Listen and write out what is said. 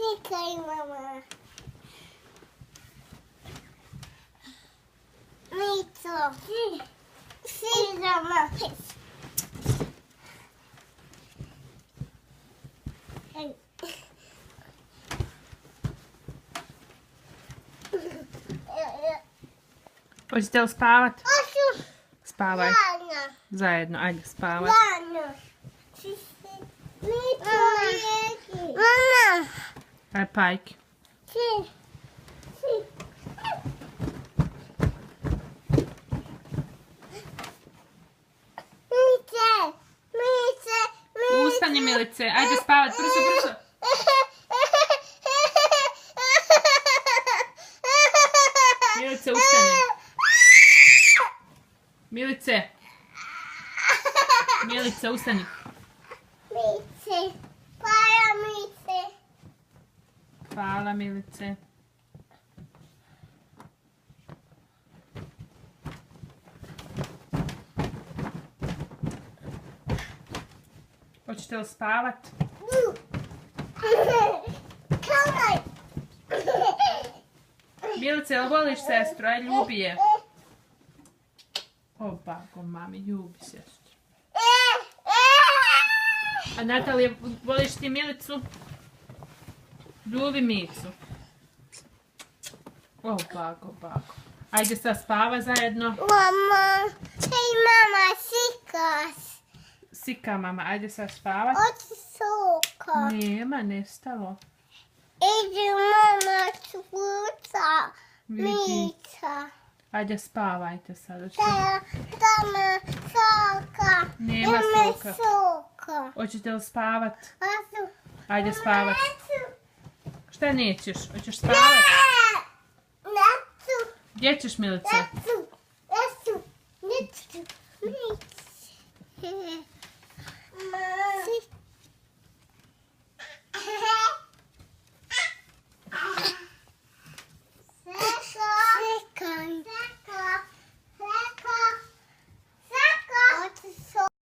Slikaj, mama. Mico. Mama. Hoćete li spavat? Hoću. Spavaj. Zajedno. Zajedno, ajde spavat. Zajedno. Mama. Aj pajki. Ustani Milice, ajde spavat, brzo, brzo. Milice, ustani. Milice. Milice, ustani. Mice. Hvala, Mice. Hvala Milice. Hoćete li spavat? Milice, jel voliš sestru? Aj, ljubi je. O, bako, mami, ljubi sestru. A Natalija, voliš ti Milicu? Ljubi Micu. O, bako. Ajde sad spava zajedno. Mama, hej mama, sikas. Sika mama, ajde sad spavat. Oči suka. Nema, nestalo. Ide mama svuca. Vidi. Mica. Ajde spavajte sad. Tamo soka. Nema Ima soka. soka. Hoćete li spavat? Asu. Ajde spavat. Asu. Šta nećeš? Hoćeš spavat? Nasu. Gdje ćeš Milice? Nasu. Nasu. Nasu. Nasu.